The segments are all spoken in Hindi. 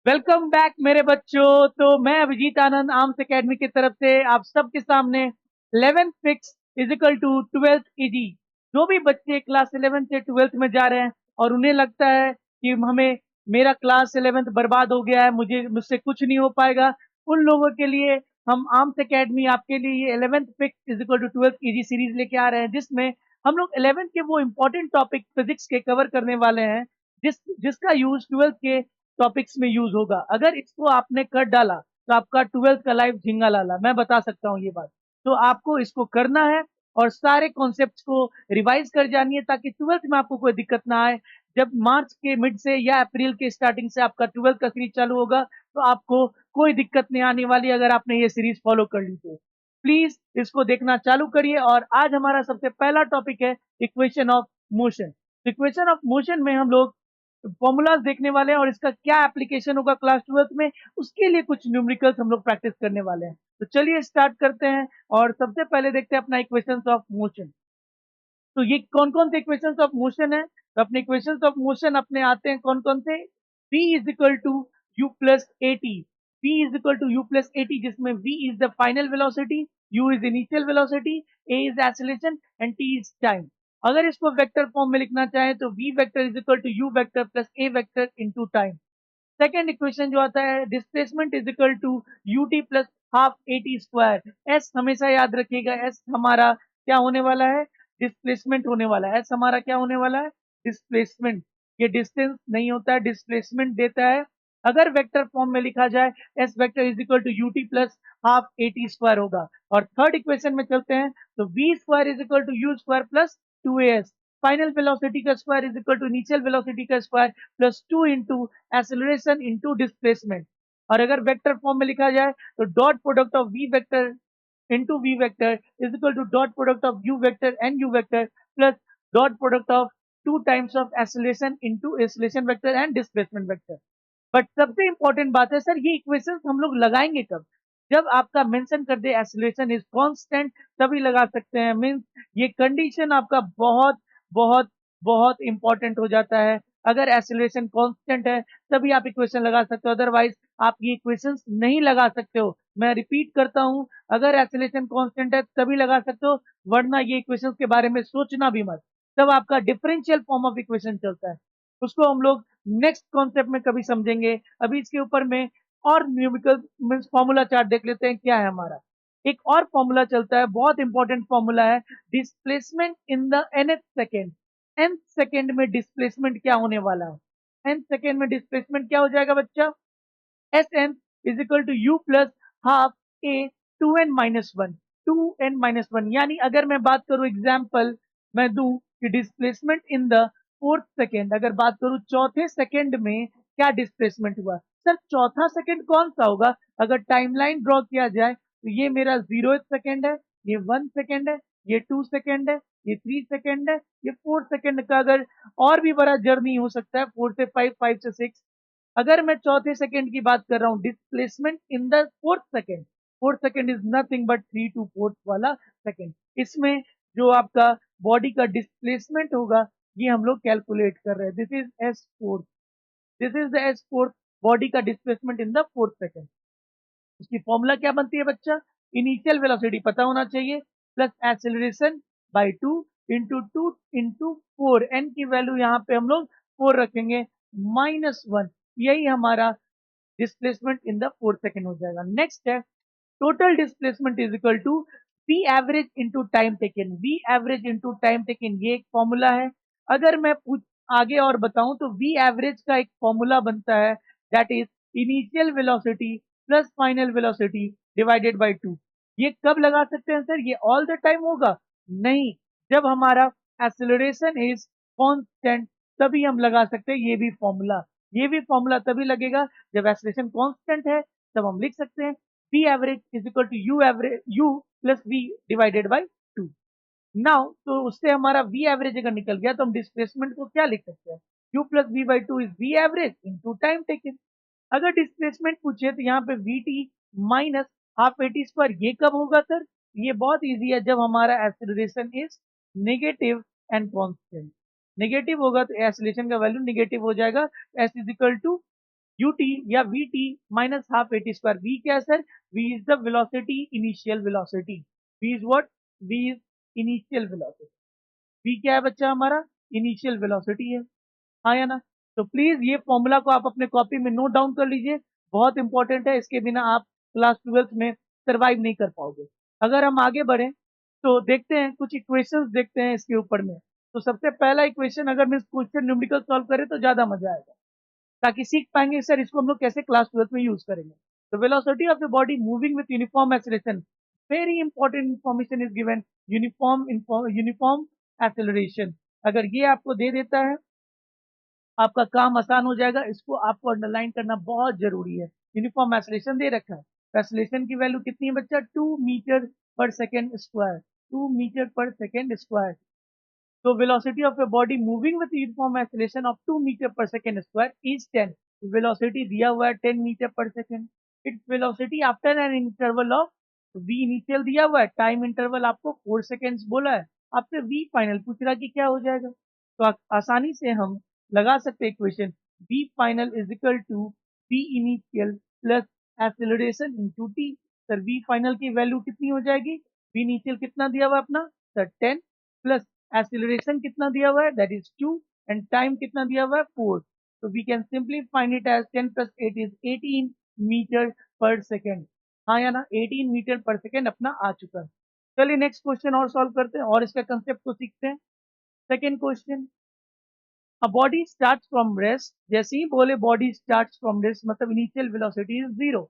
वेलकम बैक मेरे बच्चों। तो मैं अभिजीत आनंद आर्म्स एकेडमी की तरफ से आप सबके सामने 11th fix is equal to 12th easy. जो भी बच्चे क्लास 11th से 12th में जा रहे हैं और उन्हें लगता है कि हमें मेरा क्लास 11th बर्बाद हो गया है, मुझसे कुछ नहीं हो पाएगा, उन लोगों के लिए हम आर्म्स एकेडमी आपके लिए ये 11th fix is equal to 12th easy series लेके आ रहे हैं, जिसमें हम लोग 11th के वो इंपॉर्टेंट टॉपिक फिजिक्स के कवर करने वाले हैं जिसका यूज 12th के टॉपिक्स में यूज होगा। अगर इसको आपने कर डाला तो आपका 12th का लाइफ झिंगा लाला, मैं बता सकता हूँ ये बात। तो आपको इसको करना है और सारे कॉन्सेप्ट्स को रिवाइज कर जानी है ताकि 12th में आपको कोई दिक्कत ना आए। जब मार्च के मिड से या अप्रैल के स्टार्टिंग से आपका 12th का सीरीज चालू होगा तो आपको कोई दिक्कत नहीं आने वाली अगर आपने ये सीरीज फॉलो कर ली तो। प्लीज इसको देखना चालू करिए। और आज हमारा सबसे पहला टॉपिक है equation of motion. Equation of motion में हम लोग फॉर्मूलाज देखने वाले हैं और इसका क्या एप्लीकेशन होगा क्लास 12th में, उसके लिए कुछ न्यूमेरिकल्स हम लोग प्रैक्टिस करने वाले हैं। तो चलिए स्टार्ट करते हैं और सबसे पहले देखते हैं अपना इक्वेशंस ऑफ मोशन। तो ये कौन कौन से इक्वेशंस ऑफ मोशन है? तो अपने इक्वेशंस ऑफ मोशन अपने आते हैं कौन कौन से। v is equal to u plus a t. v is equal to u plus a t, जिसमें v is the final velocity, u is initial velocity, a is acceleration and t is time. अगर इसको वेक्टर फॉर्म में लिखना चाहें तो v vector is equal to u vector plus a vector into time. Second equation जो आता है displacement is equal to U T plus half A T square. S हमेशा याद रखिएगा, एस हमारा क्या होने वाला है? डिस्प्लेसमेंट होने वाला है। एस हमारा क्या होने वाला है? डिस्प्लेसमेंट। ये डिस्टेंस नहीं होता है, डिस्प्लेसमेंट देता है। अगर वेक्टर फॉर्म में लिखा जाए S vector is equal to U T plus half A T square होगा। और थर्ड इक्वेशन में चलते हैं तो V square is equal to U square plus two A S. Final velocity का square is equal to initial velocity का square plus two into acceleration into displacement. और अगर वेक्टर फॉर्म में लिखा जाए तो dot product of V vector into V vector is equal to dot product of you vector and you vector plus dot product of to times of acceleration into acceleration vector and displacement vector. But सबसे इंपॉर्टेंट बात है सर, ये इक्वेशंस हम लोग लगाएंगे कब? जब आपका मेंशन कर दे एक्सेलरेशन इज कांस्टेंट, तभी लगा सकते हैं। मींस ये कंडीशन आपका बहुत बहुत बहुत इंपॉर्टेंट हो जाता है। अगर एक्सेलरेशन कांस्टेंट है तभी आप इक्वेशन लगा सकते हो, अदरवाइज आप ये इक्वेशंस नहीं लगा सकते हो। मैं रिपीट करता हूं, अगर एक्सेलरेशन कांस्टेंट है तभी लगा सकते हो, वरना ये इक्वेशंस के बारे में सोचना भी मत। तब आपका डिफरेंशियल फॉर्म ऑफ इक्वेशन चलता है, उसको हम लोग नेक्स्ट कॉन्सेप्ट में कभी समझेंगे। अभी इसके ऊपर में और न्यूमेरिकल मींस फॉर्मूला चार्ट देख लेते हैं क्या है हमारा। एक और फॉर्मूला चलता है, बहुत इंपॉर्टेंट फॉर्मूला है, displacement in the nth second. nth second में डिस्प्लेसमेंट क्या होने वाला है? nth सेकेंड में डिस्प्लेसमेंट क्या हो जाएगा बच्चा? S n is equal to u plus half a two n minus one. Two n minus one यानी अगर मैं बात करूं एग्जाम्पल मैं दूं कि displacement in the fourth second, अगर बात करूं चौथे सेकेंड में क्या डिस्प्लेसमेंट हुआ। सर चौथा सेकेंड कौन सा होगा? अगर टाइमलाइन ड्रॉ किया जाए तो ये मेरा 0th सेकेंड है, ये 1 सेकेंड है, ये 2 सेकेंड है, ये 3 सेकेंड है, ये 4 सेकेंड का अगर और भी बड़ा जर्नी हो सकता है, 4 से 5, 5 से 6। अगर मैं चौथे सेकंड की बात कर रहा हूं displacement in the fourth second, fourth second is nothing but 3 to fourth वाला सेकंड। इसमें जो आपका बॉडी का डिस्प्लेसमेंट होगा ये हम लोग कैलकुलेट कर रहे हैं। This is S fourth, this is the S fourth, body का displacement in the fourth second. उसकी फॉर्मूला क्या बनती है बच्चा? इनिशियल वेलोसिटी पता होना चाहिए plus acceleration by two into four. N की वैल्यू यहाँ पे हम लोग फोर रखेंगे, माइनस वन। यही हमारा displacement in the fourth second हो जाएगा। नेक्स्ट है total displacement is equal to v average into time taken. V average into time taken ये एक फॉर्मूला है। अगर मैं पूछ आगे और बताऊं तो वी एवरेज का एक फॉर्मूला बनता है, that is initial velocity plus final velocity divided by two. ये कब लगा सकते हैं सर? ये ऑल द टाइम होगा? नहीं, जब हमारा एक्सेलरेशन इज कांस्टेंट तभी हम लगा सकते हैं ये भी फॉर्मूला। ये भी फॉर्मूला तभी लगेगा जब एक्सेलरेशन कांस्टेंट है, तब हम लिख सकते हैं v average is equal to u average u plus v divided by 2। Now तो उससे हमारा v एवरेज अगर निकल गया तो हम डिस्प्लेसमेंट को क्या लिख सकते हैं? u plus v by two is v average into time taken. अगर डिस्प्लेसमेंट पूछे तो यहाँ पे v t minus half A T square, ये कब होगा सर? ये बहुत इजी है, जब हमारा acceleration is negative and constant. Negative होगा तो एक्सेलरेशन का वैल्यू नेगेटिव हो जाएगा, s is equal to ut या vt minus half at square. v क्या है sir? v is the velocity, initial velocity. v is what? v is initial velocity. v क्या है बच्चा हमारा? इनिशियल वेलोसिटी है। हाँ या ना? तो प्लीज ये फॉर्मूला को आप अपने कॉपी में नोट डाउन कर लीजिए, बहुत इंपॉर्टेंट है, इसके बिना आप क्लास 12th में सर्वाइव नहीं कर पाओगे। अगर हम आगे बढ़े तो देखते हैं कुछ इक्वेशंस देखते हैं इसके ऊपर में। तो सबसे पहला इक्वेशन अगर मैं क्वेश्चन न्यूमेरिकल सॉल्व करें तो ज्यादा मजा आएगा, ताकि सीख पाएंगे सर इसको हम लोग कैसे क्लास 12th में यूज करेंगे। तो velocity of the body moving with uniform acceleration, very important information is given, uniform acceleration. अगर ये आपको दे देता है आपका काम आसान हो जाएगा, इसको आपको अंडरलाइन करना बहुत जरूरी है। यूनिफॉर्म एक्सेलरेशन दे रखा है, एक्सेलरेशन की वैल्यू कितनी है बच्चा? 2 metre per second square, 2 metre per second square. So velocity of a body moving with uniform acceleration of 2 metre per second square is 10. Velocity दिया हुआ है 10 metre per second. Its velocity after an interval of v initial दिया हुआ है, टाइम इंटरवल आपको 4 सेकेंड्स बोला है, आपसे v फाइनल पूछ रहा है कि क्या हो जाएगा। तो आसानी से हम लगा सकते हैं equation, v final is equal to v initial plus acceleration into t। Sir v final की वैल्यू कितनी हो जाएगी? v इनिशियल कितना दिया हुआ है अपना सर 10, प्लस एक्सीलरेशन कितना दिया हुआ है दैट इज 2, एंड टाइम कितना दिया हुआ है 4। तो we can simply find it as 10 plus 8 is 18 metre per second. हाँ या ना? 18 मीटर पर सेकेंड अपना आ चुका है। चलिए नेक्स्ट क्वेश्चन और सॉल्व करते हैं और इसका कंसेप्ट को सीखते हैं। Second question, a body start from rest, जैसे ही बोले बॉडी स्टार्ट फ्रॉम रेस्ट मतलब initial velocity is 0।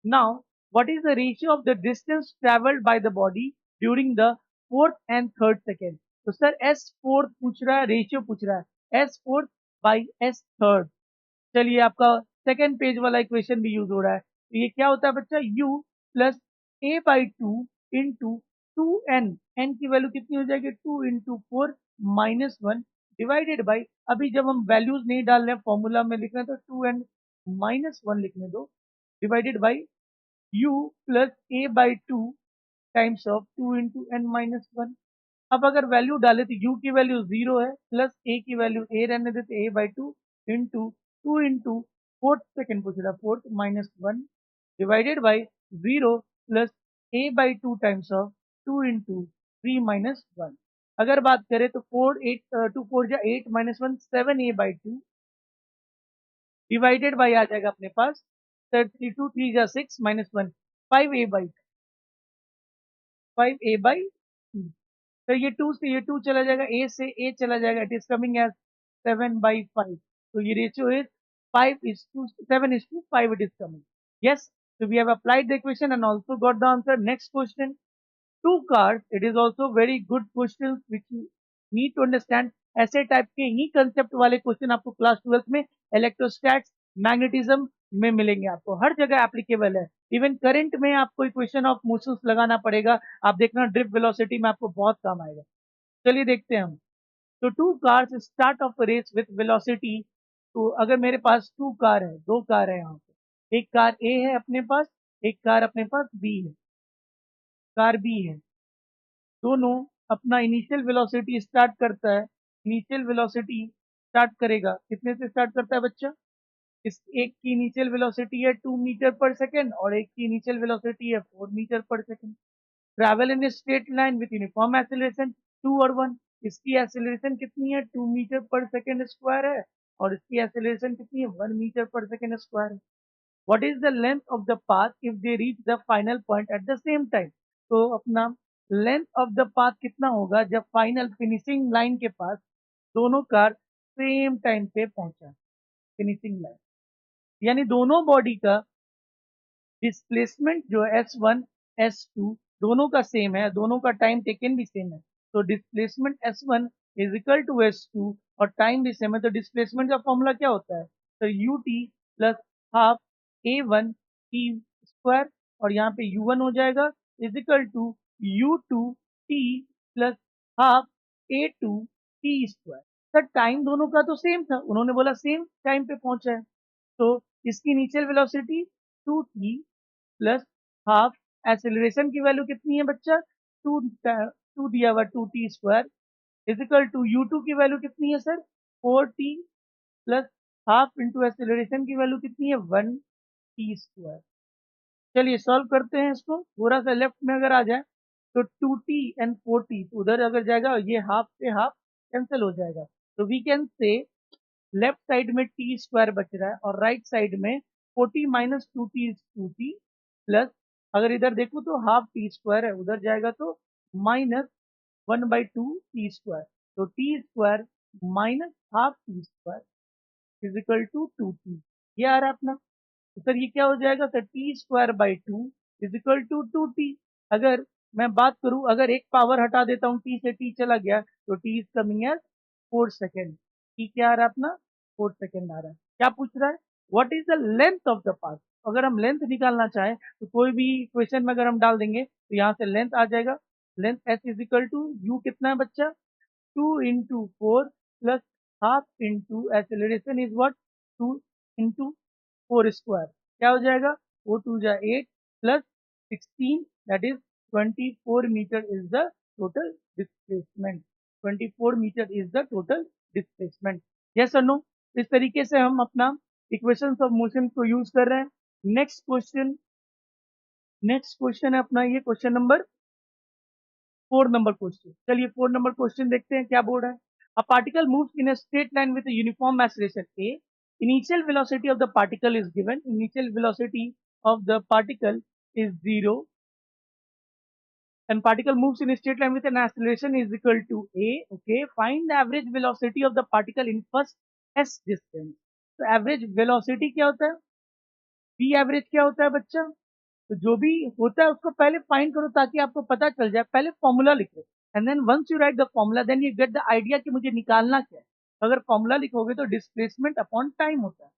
Now what is the ratio of the distance travelled by the body during the fourth and third second. तो सर एस फोर्थ पूछ रहा है, रेशियो पूछ रहा है, S fourth by S third. चलिए आपका सेकेंड पेज वाला इक्वेशन भी यूज हो रहा है, तो ये क्या होता है बच्चा? u plus a by two into 2n, n की वैल्यू कितनी हो जाएगी? 2 इंटू 4 माइनस 1 डिवाइडेड बाई, अभी जब हम वैल्यूज नहीं डाल रहे हैं फॉर्मूला में लिख रहे हैं तो 2n माइनस 1 लिखने दो, divided by u plus a by two times of 2 into n minus 1। अब अगर वैल्यू डाले तो u की वैल्यू 0 है, प्लस a की वैल्यू a रहने देते a by two into 2 into fourth second पूछ रहा, fourth minus 1 divided by 0 plus a by two times of 2 into 3 minus 1। अगर बात करें तो 8 minus 1 7a by two divided by आ जाएगा अपने पास 3 2 3 6 माइनस 1 5a बाई 2। तो ये 2 से ये 2 चला जाएगा, a से a चला जाएगा, इट इज कमिंग एज 7/5। तो ये ratio is 5:7:5 it is coming। Yes, so we have applied the equation and also got the answer। Next question, two cars, it is also very good questions which you need to understand। ऐसे टाइप के ही कंसेप्ट वाले क्वेश्चन आपको क्लास 12th में इलेक्ट्रोस्टैट्स, मैग्नेटिज्म में मिलेंगे, आपको हर जगह एप्लीकेबल है। इवन करंट में आपको इक्वेशन ऑफ मोशंस लगाना पड़ेगा, आप देखना ड्रिफ्ट वेलोसिटी में आपको बहुत काम आएगा। चलिए देखते हैं हम। तो two cars start of race with velocity, तो अगर मेरे पास टू कार है, दो कार है यहाँ पे, एक कार ए है अपने पास, एक कार अपने पास बी है, कार बी है, दोनों अपना इनिशियल वेलोसिटी स्टार्ट करता है। इनिशियल वेलोसिटी स्टार्ट करेगा कितने से स्टार्ट करता है बच्चा? इस एक की इनिशियल वेलोसिटी है 2 मीटर पर सेकेंड और एक की इनिशियल वेलोसिटी है 4 metre per second. Travel in straight line with uniform acceleration 2 और 1। इसकी एक्सेलरेशन कितनी है? 2 मीटर पर सेकेंड स्क्वायर है, और इसकी एक्सेलरेशन कितनी है? 1 मीटर पर सेकेंड स्क्वायर है। What is the length of the path if they reach the final point at the same time. तो अपना लेंथ ऑफ द पाथ कितना होगा जब फाइनल फिनिशिंग लाइन के पास दोनों कार सेम टाइम पे पहुंचा, फिनिशिंग लाइन, यानी दोनों बॉडी का डिस्प्लेसमेंट जो है S1 S2 दोनों का सेम है, दोनों का टाइम टेकन भी सेम है। तो displacement S1 is equal to S2 और टाइम भी सेम है, तो डिस्प्लेसमेंट का फॉर्मूला क्या होता है? तो ut plus half a1 t square, और यहाँ पे u1 हो जाएगा is equal to u2 t plus half a2 t square. Sir time दोनों का तो सेम था, उन्होंने बोला सेम टाइम पे पहुंचा है, तो इसकी initial velocity 2t plus half, acceleration की वैल्यू कितनी है बच्चा? 2 दिया हुआ 2t square is equal to u2 की वैल्यू कितनी है sir? 4t plus half into acceleration की वैल्यू कितनी है 1t²। चलिए सॉल्व करते हैं इसको, थोड़ा सा लेफ्ट में अगर आ जाए तो 2t एंड 4t, तो उधर अगर जाएगा ये हाफ से हाफ कैंसिल हो जाएगा, तो we can say left side में t² बच रहा है और राइट साइड में 40 minus 2t is 2t plus, अगर इधर देखो तो हाफ t² है, उधर जाएगा तो माइनस 1/2t², तो t² minus half t² is equal to 2t। ये आ रहा है अपना, तो सर ये क्या हो जाएगा sir, t²/2 is equal to 2t। अगर मैं बात करूं, अगर एक पावर हटा देता हूं, t से t चला गया, तो t is coming as 4 second. t क्या आ रहा है अपना, 4 सेकेंड आ रहा है। क्या पूछ रहा है, what is the length of the path. अगर हम लेंथ निकालना चाहें तो कोई भी क्वेश्चन में अगर हम डाल देंगे तो यहाँ से लेंथ आ जाएगा। Length s is equal to u कितना है बच्चा, 2 into 4 plus half into acceleration is what, 2 into 4²। क्या हो जाएगा, 4 2 8 plus 16 that is 24 metre is the total displacement. 24 metre is the total displacement. Yes और नो, इस तरीके से हम अपना इक्वेशंस ऑफ मोशन को यूज कर रहे हैं। नेक्स्ट क्वेश्चन है अपना ये क्वेश्चन नंबर 4 नंबर क्वेश्चन। चलिए 4 नंबर क्वेश्चन देखते हैं क्या बोर्ड है। A particle moves in a straight line with uniform acceleration A. Initial velocity of the particle is given. Initial velocity of the particle is 0 and particle moves in a straight line with an acceleration is equal to a. Okay, find the average velocity of the particle in first s distance. तो average velocity क्या होता है, v average क्या होता है बच्चा, तो जो भी होता है उसको पहले फाइंड करो ताकि आपको पता चल जाए। पहले फॉर्मूला लिखो and then once you write the formula then you get the idea कि मुझे निकालना क्या है। अगर फॉर्मूला लिखोगे तो डिस्प्लेसमेंट अपॉन टाइम होता है,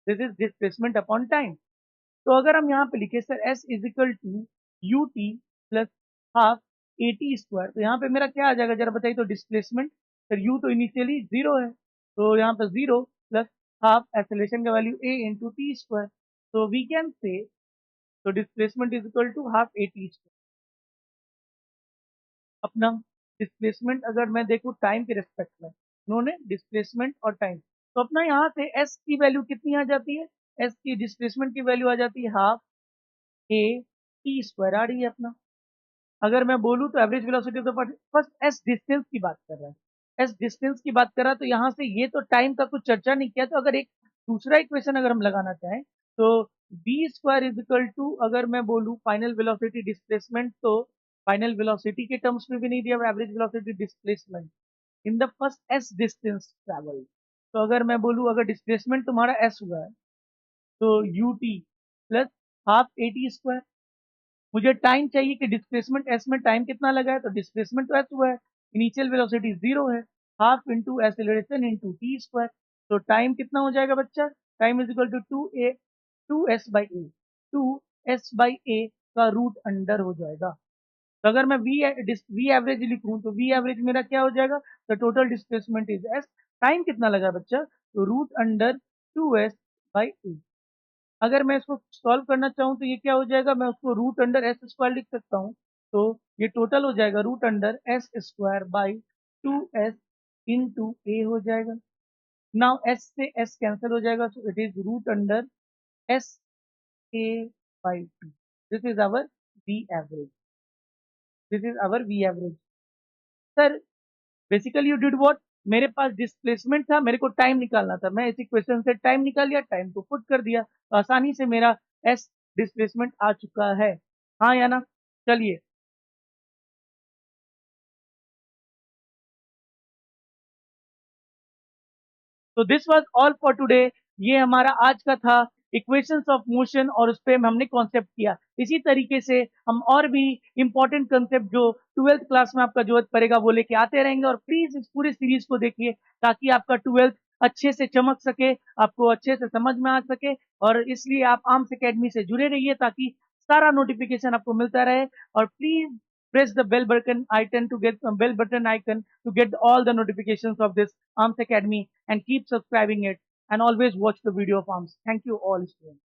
this is displacement upon time. तो अगर हम यहाँ पे लिखे sir s is equal to U T plus half A T square, तो यहाँ पे मेरा क्या आ जाएगा जरा बताइए, तो डिस्प्लेसमेंट सर u तो इनिशियली 0 है, तो यहाँ पे 0 प्लस हाफ एक्सेलरेशन का value a into t square, तो वी कैन से, तो displacement is equal to half A T square. अपना डिस्प्लेसमेंट अगर मैं देखूँ टाइम के रिस्पेक्ट में, उन्होंने डिस्प्लेसमेंट और टाइम, तो अपना यहाँ से s की वैल्यू कितनी आ जाती है, s की डिस्प्लेसमेंट की वैल्यू आ जाती है हाफ ए टी स्क्वायर आ रही है अपना। अगर मैं बोलूँ तो average velocity of the particle, first S distance की बात कर रहा है, एस डिस्टेंस की बात कर रहा है, तो यहाँ से ये तो टाइम का कुछ चर्चा नहीं किया, तो अगर एक दूसरा इक्वेशन अगर हम लगाना चाहें तो v² इज इक्वल टू, अगर मैं बोलूँ फाइनल वेलोसिटी डिस्प्लेसमेंट, तो फाइनल वेलोसिटी के टर्म्स में भी नहीं दिया, average velocity displacement in the first S distance travel. तो अगर मैं बोलूँ अगर डिस्प्लेसमेंट तुम्हारा एस हुआ है तो U T plus half A T square, मुझे टाइम चाहिए कि डिस्प्लेसमेंट एस में टाइम कितना लगा है, तो डिस्प्लेसमेंट तो एस हुआ है, इनिशियल वेलोसिटी 0 है, half into acceleration into t square, तो टाइम कितना हो जाएगा बच्चा, time is equal to 2s/a का रूट अंडर हो जाएगा। तो अगर मैं वी एवरेज लिखूं तो वी एवरेज मेरा क्या हो जाएगा, the total displacement is S, time कितना लगा बच्चा, तो रूट अंडर 2s/a। अगर मैं इसको सॉल्व करना चाहूँ तो ये क्या हो जाएगा, मैं उसको रूट अंडर एस स्क्वायर लिख सकता हूँ, तो ये टोटल हो जाएगा root under S square by 2s into A हो जाएगा। नाउ एस से एस कैंसिल हो जाएगा, so it is root under S A by 2। This is our V average, this is our V average. Sir basically you did what, मेरे पास डिस्प्लेसमेंट था, मेरे को टाइम निकालना था, मैं इस इक्वेशन से टाइम निकाल लिया, टाइम को पुट कर दिया, तो आसानी से मेरा एस डिस्प्लेसमेंट आ चुका है, हाँ या ना। चलिए तो this was all for today, ये हमारा आज का था इक्वेशंस ऑफ मोशन, और उस पे हमने कॉन्सेप्ट किया। इसी तरीके से हम और भी इंपॉर्टेंट कंसेप्ट जो 12th क्लास में आपका जरूरत पड़ेगा वो लेके आते रहेंगे, और प्लीज इस पूरी सीरीज को देखिए ताकि आपका 12th अच्छे से चमक सके, आपको अच्छे से समझ में आ सके, और इसलिए आप आर्म्स एकेडमी से जुड़े रहिए ताकि सारा नोटिफिकेशन आपको मिलता रहे। और please press the bell button icon to get all the notifications of this Arms Academy, and keep subscribing it, and always watch the video of Arms. Thank you all students.